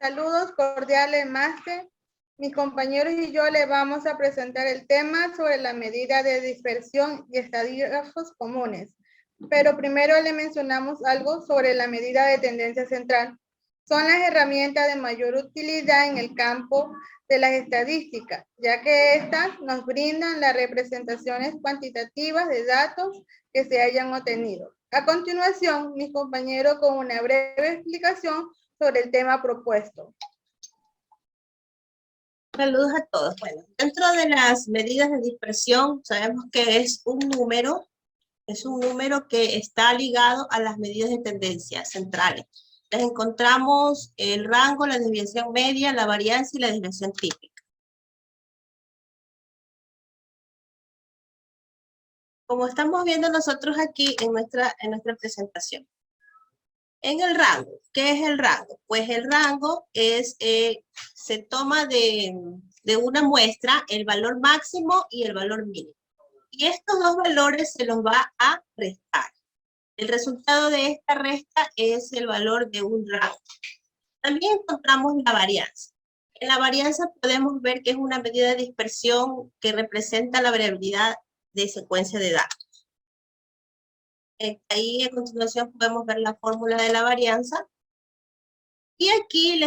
Saludos cordiales, máster. Mis compañeros y yo le vamos a presentar el tema sobre la medida de dispersión y estadígrafos comunes. Pero primero le mencionamos algo sobre la medida de tendencia central. Son las herramientas de mayor utilidad en el campo de las estadísticas, ya que estas nos brindan las representaciones cuantitativas de datos que se hayan obtenido. A continuación, mis compañeros con una breve explicación sobre el tema propuesto. Saludos a todos. Bueno, dentro de las medidas de dispersión, sabemos que es un número que está ligado a las medidas de tendencia centrales. Les encontramos el rango, la desviación media, la varianza y la desviación típica. Como estamos viendo nosotros aquí en nuestra presentación. En el rango, ¿qué es el rango? Pues el rango es, se toma de una muestra el valor máximo y el valor mínimo. Y estos dos valores se los va a restar. El resultado de esta resta es el valor de un rango. También encontramos la varianza. En la varianza podemos ver que es una medida de dispersión que representa la variabilidad de secuencia de datos. Ahí a continuación podemos ver la fórmula de la varianza. Y aquí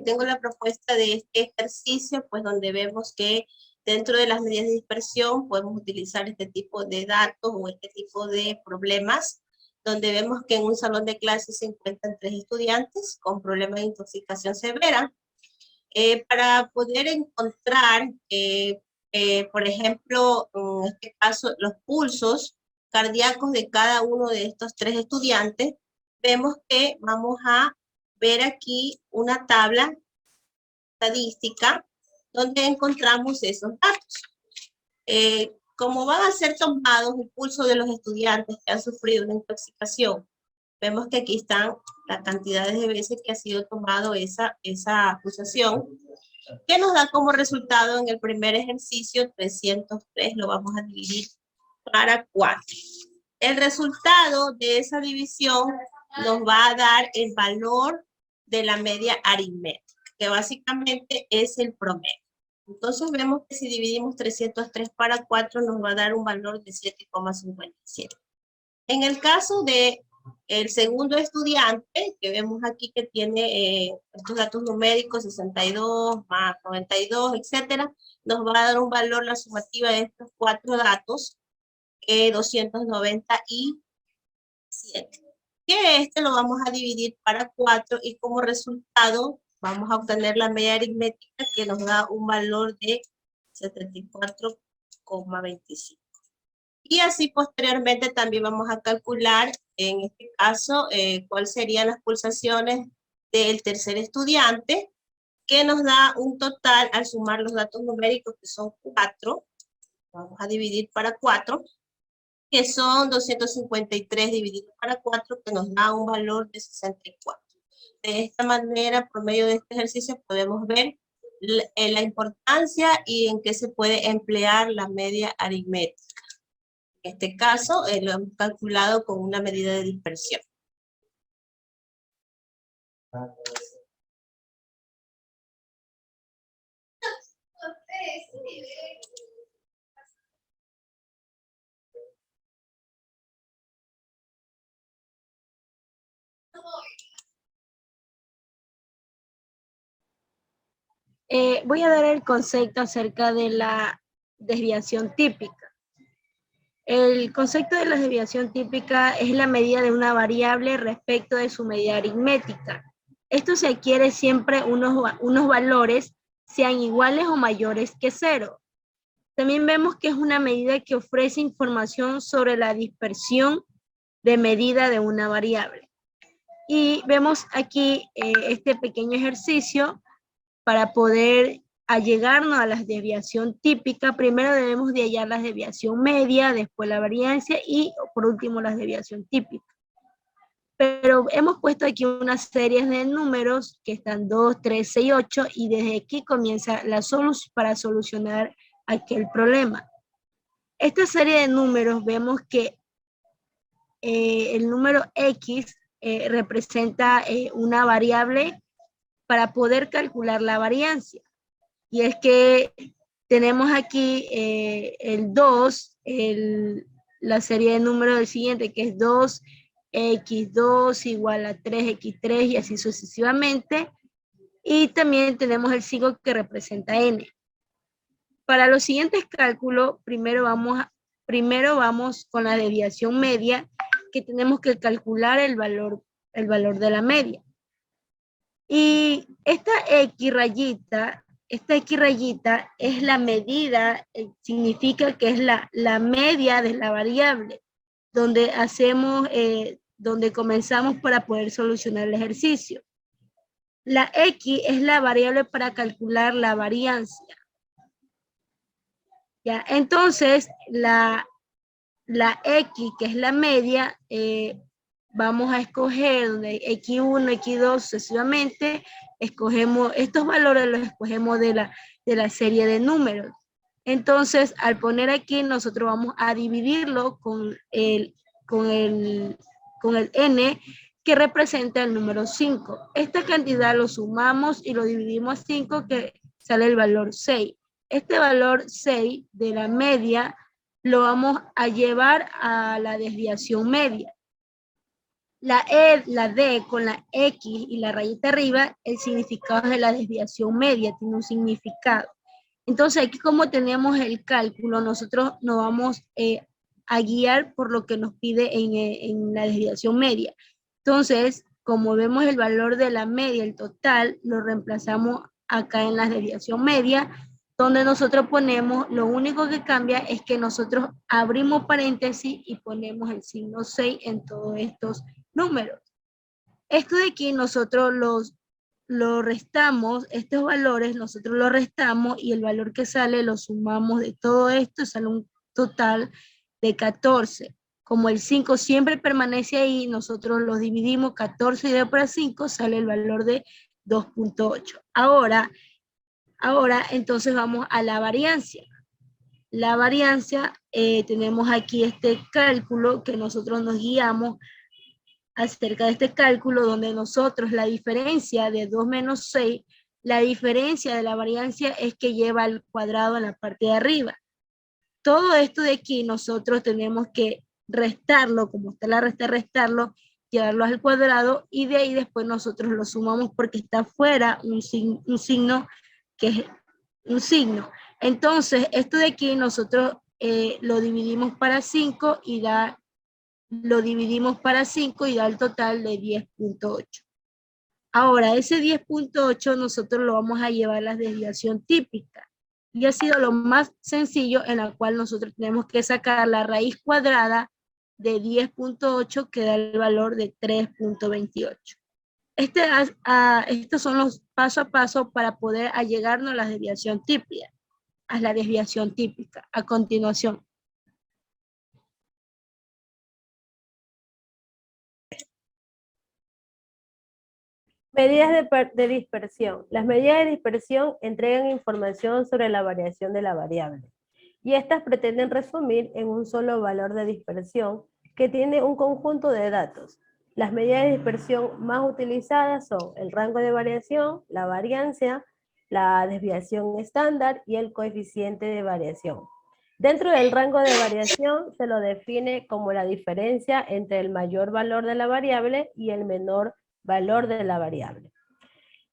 tengo la propuesta de este ejercicio, pues donde vemos que dentro de las medidas de dispersión podemos utilizar este tipo de datos o este tipo de problemas, donde vemos que en un salón de clases se encuentran 3 estudiantes con problemas de intoxicación severa. Para poder encontrar, por ejemplo, en este caso, los pulsos cardíacos de cada uno de estos 3 estudiantes, vemos que vamos a ver aquí una tabla estadística donde encontramos esos datos. Como van a ser tomados el pulso de los estudiantes que han sufrido una intoxicación, vemos que aquí están las cantidades de veces que ha sido tomado esa pulsación, que nos da como resultado en el primer ejercicio 303, lo vamos a dividir para 4. El resultado de esa división nos va a dar el valor de la media aritmética, que básicamente es el promedio. Entonces vemos que si dividimos 303 para 4 nos va a dar un valor de 7,57. En el caso de el segundo estudiante, que vemos aquí que tiene estos datos numéricos, 62 más 92, etcétera, nos va a dar un valor, la sumativa de estos 4 datos, 297. Que este lo vamos a dividir para 4 y como resultado vamos a obtener la media aritmética que nos da un valor de 74,25. Y así posteriormente también vamos a calcular, en este caso, cuáles serían las pulsaciones del tercer estudiante, que nos da un total, al sumar los datos numéricos, que son 4, vamos a dividir para 4, que son 253 dividido para 4, que nos da un valor de 64. De esta manera, por medio de este ejercicio, podemos ver la importancia y en qué se puede emplear la media aritmética. En este caso, lo hemos calculado con una medida de dispersión. Voy a dar el concepto acerca de la desviación típica. El concepto de la desviación típica es la medida de una variable respecto de su medida aritmética. Esto se adquiere siempre unos valores sean iguales o mayores que 0. También vemos que es una medida que ofrece información sobre la dispersión de medida de una variable. Y vemos aquí este pequeño ejercicio para poder allegarnos a la desviación típica. Primero debemos de hallar la desviación media, después la variancia y por último la desviación típica. Pero hemos puesto aquí una serie de números que están 2, 3, 6, 8 y desde aquí comienza la solución para solucionar aquel problema. Esta serie de números vemos que el número X representa una variable para poder calcular la variancia. Y es que tenemos aquí el 2, la serie de números del siguiente, que es 2x2 igual a 3x3 y así sucesivamente. Y también tenemos el 5 que representa n. Para los siguientes cálculos, primero vamos con la desviación media, que tenemos que calcular el valor de la media. Y esta X rayita es la medida, significa que es la media de la variable, donde comenzamos para poder solucionar el ejercicio. La X es la variable para calcular la variancia. ¿Ya? Entonces, la X, que es la media, vamos a escoger donde X1, X2, sucesivamente, escogemos estos valores, los escogemos de la serie de números. Entonces, al poner aquí, nosotros vamos a dividirlo con el n, que representa el número 5. Esta cantidad lo sumamos y lo dividimos a 5, que sale el valor 6. Este valor 6 de la media lo vamos a llevar a la desviación media. La D con la X y la rayita arriba, el significado de la desviación media, tiene un significado. Entonces aquí, como tenemos el cálculo, nosotros nos vamos a guiar por lo que nos pide en la desviación media. Entonces, como vemos el valor de la media, el total, lo reemplazamos acá en la desviación media, donde nosotros ponemos, lo único que cambia es que nosotros abrimos paréntesis y ponemos el signo 6 en todos estos números. Esto de aquí nosotros lo restamos, estos valores nosotros los restamos y el valor que sale lo sumamos de todo esto, sale un total de 14. Como el 5 siempre permanece ahí, nosotros los dividimos, 14 dividido por 5, sale el valor de 2.8. Ahora, entonces vamos a la variancia. La variancia, tenemos aquí este cálculo que nosotros nos guiamos acerca de este cálculo, donde nosotros la diferencia de 2 menos 6, la diferencia de la variancia es que lleva al cuadrado en la parte de arriba. Todo esto de aquí nosotros tenemos que restarlo, como está la resta, restarlo, llevarlo al cuadrado y de ahí después nosotros lo sumamos porque está fuera un signo que es un signo. Entonces, esto de aquí nosotros lo dividimos para 5 y da el total de 10.8. Ahora, ese 10.8 nosotros lo vamos a llevar a la desviación típica. Y ha sido lo más sencillo, en la cual nosotros tenemos que sacar la raíz cuadrada de 10.8, que da el valor de 3.28. Estos son los paso a paso para poder allegarnos a la desviación típica. A continuación. Medidas de dispersión. Las medidas de dispersión entregan información sobre la variación de la variable, y estas pretenden resumir en un solo valor de dispersión que tiene un conjunto de datos. Las medidas de dispersión más utilizadas son el rango de variación, la variancia, la desviación estándar y el coeficiente de variación. Dentro del rango de variación se lo define como la diferencia entre el mayor valor de la variable y el menor valor de la variable.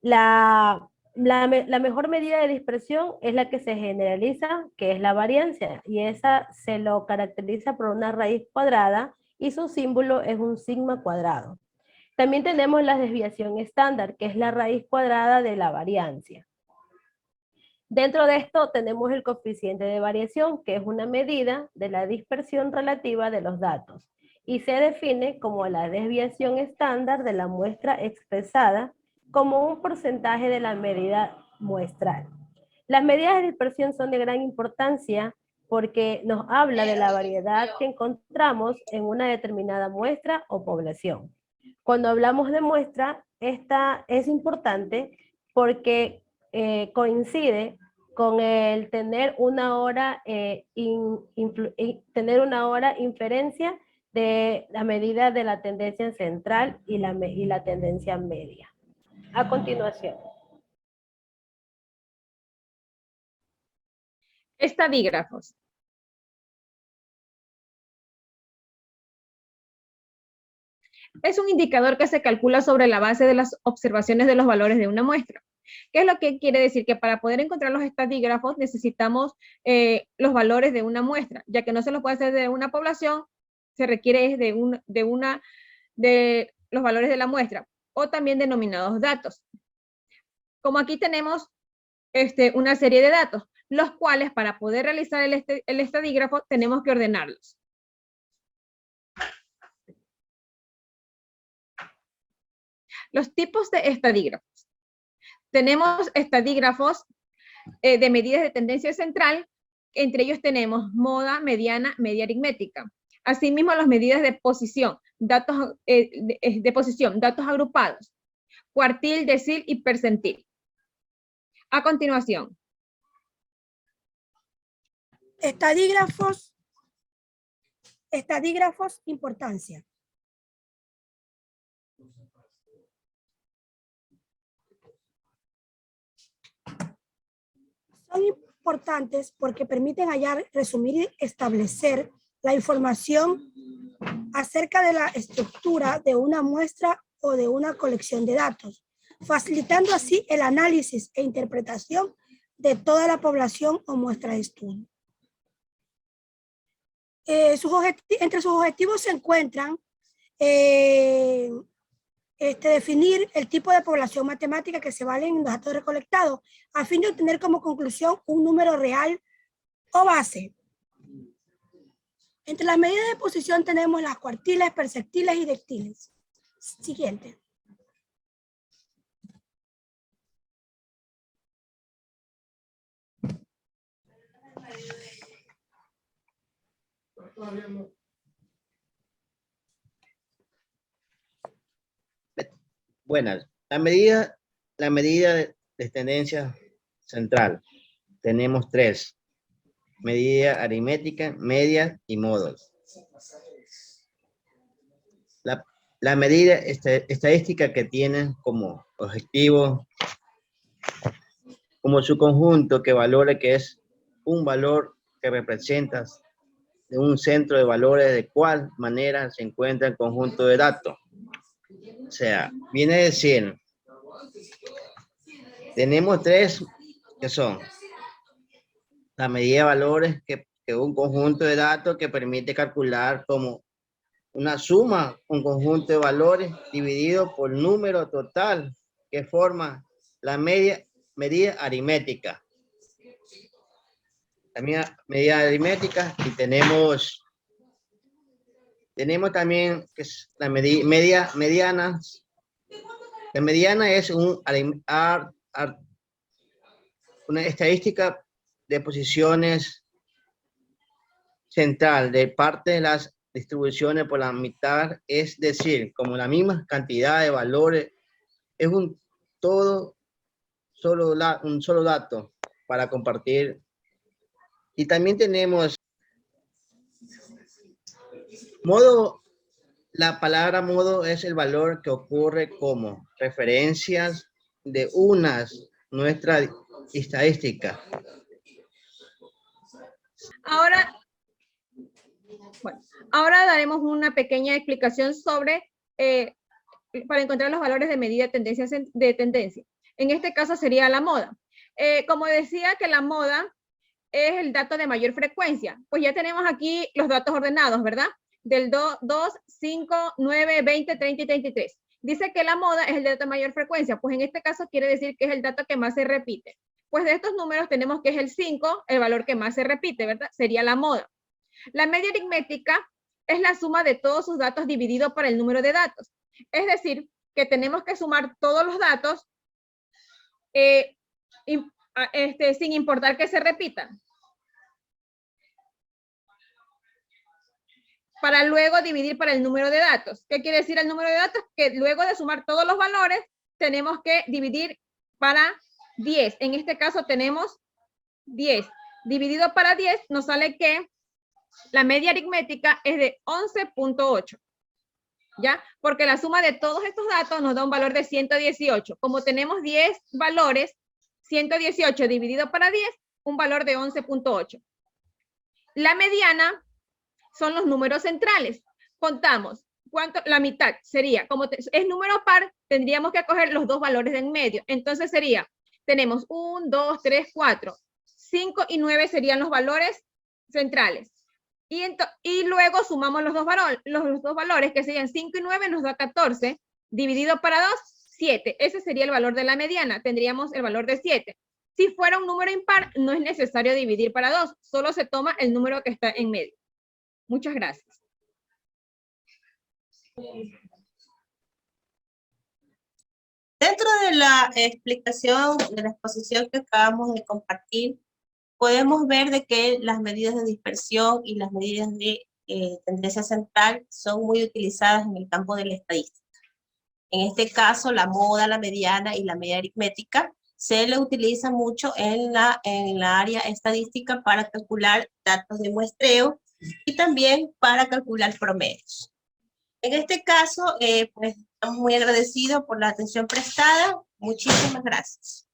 La mejor medida de dispersión es la que se generaliza, que es la variancia, y esa se lo caracteriza por una raíz cuadrada y su símbolo es un sigma cuadrado. También tenemos la desviación estándar, que es la raíz cuadrada de la variancia. Dentro de esto tenemos el coeficiente de variación, que es una medida de la dispersión relativa de los datos, y se define como la desviación estándar de la muestra expresada como un porcentaje de la medida muestral. Las medidas de dispersión son de gran importancia porque nos habla de la variedad que encontramos en una determinada muestra o población. Cuando hablamos de muestra, esta es importante porque coincide con el tener una hora inferencia de la medida de la tendencia central y la tendencia media. A continuación. Estadígrafos. Es un indicador que se calcula sobre la base de las observaciones de los valores de una muestra. ¿Qué es lo que quiere decir? Que para poder encontrar los estadígrafos necesitamos los valores de una muestra, ya que no se los puede hacer de una población, se requiere de los valores de la muestra, o también denominados datos. Como aquí tenemos una serie de datos, los cuales para poder realizar el estadígrafo tenemos que ordenarlos. Los tipos de estadígrafos. Tenemos estadígrafos de medidas de tendencia central, entre ellos tenemos moda, mediana, media aritmética. Asimismo, las medidas de posición, datos datos agrupados, cuartil, decil y percentil. A continuación. Estadígrafos, importancia. Son importantes porque permiten hallar, resumir y establecer la información acerca de la estructura de una muestra o de una colección de datos, facilitando así el análisis e interpretación de toda la población o muestra de estudio. Entre sus objetivos se encuentran definir el tipo de población matemática que se valen en los datos recolectados a fin de obtener como conclusión un número real o base. Entre las medidas de posición tenemos las cuartiles, percentiles y deciles. Siguiente. Buenas. La medida de tendencia central. Tenemos tres. Medida aritmética, media y modos. La medida estadística que tienen como objetivo, como su conjunto que valora que es un valor que representa de un centro de valores de cuál manera se encuentra el conjunto de datos. O sea, viene a decir, tenemos tres que son la medida de valores, que es un conjunto de datos que permite calcular como una suma, un conjunto de valores dividido por número total que forma la medida aritmética. La medida aritmética y tenemos también que es la mediana. La mediana es una estadística de posiciones central de parte de las distribuciones por la mitad, es decir, como la misma cantidad de valores, es un solo dato para compartir. Y también tenemos modo. La palabra modo es el valor que ocurre como referencias de nuestra estadística. Ahora daremos una pequeña explicación sobre, para encontrar los valores de medida de tendencia. En este caso sería la moda. Como decía que la moda es el dato de mayor frecuencia, pues ya tenemos aquí los datos ordenados, ¿verdad? Del 2, 5, 9, 20, 30 y 33. Dice que la moda es el dato de mayor frecuencia, pues en este caso quiere decir que es el dato que más se repite. Pues de estos números tenemos que es el 5, el valor que más se repite, ¿verdad? Sería la moda. La media aritmética es la suma de todos sus datos dividido por el número de datos. Es decir, que tenemos que sumar todos los datos sin importar que se repitan, para luego dividir para el número de datos. ¿Qué quiere decir el número de datos? Que luego de sumar todos los valores, tenemos que dividir para 10. En este caso tenemos 10. Dividido para 10 nos sale que la media aritmética es de 11.8. ¿Ya? Porque la suma de todos estos datos nos da un valor de 118. Como tenemos 10 valores, 118 dividido para 10 un valor de 11.8. La mediana son los números centrales. Contamos, ¿cuánto? La mitad sería, como es número par, tendríamos que coger los dos valores de en medio. Entonces sería, tenemos 1, 2, 3, 4, 5 y 9 serían los valores centrales. Y luego sumamos los dos valores, que serían 5 y 9, nos da 14, dividido para 2, 7. Ese sería el valor de la mediana, tendríamos el valor de 7. Si fuera un número impar, no es necesario dividir para 2, solo se toma el número que está en medio. Muchas gracias. Dentro de la explicación, de la exposición que acabamos de compartir, podemos ver de que las medidas de dispersión y las medidas de tendencia central son muy utilizadas en el campo de la estadística. En este caso, la moda, la mediana y la media aritmética se le utiliza mucho en la área estadística para calcular datos de muestreo y también para calcular promedios. En este caso, pues estamos muy agradecidos por la atención prestada. Muchísimas gracias.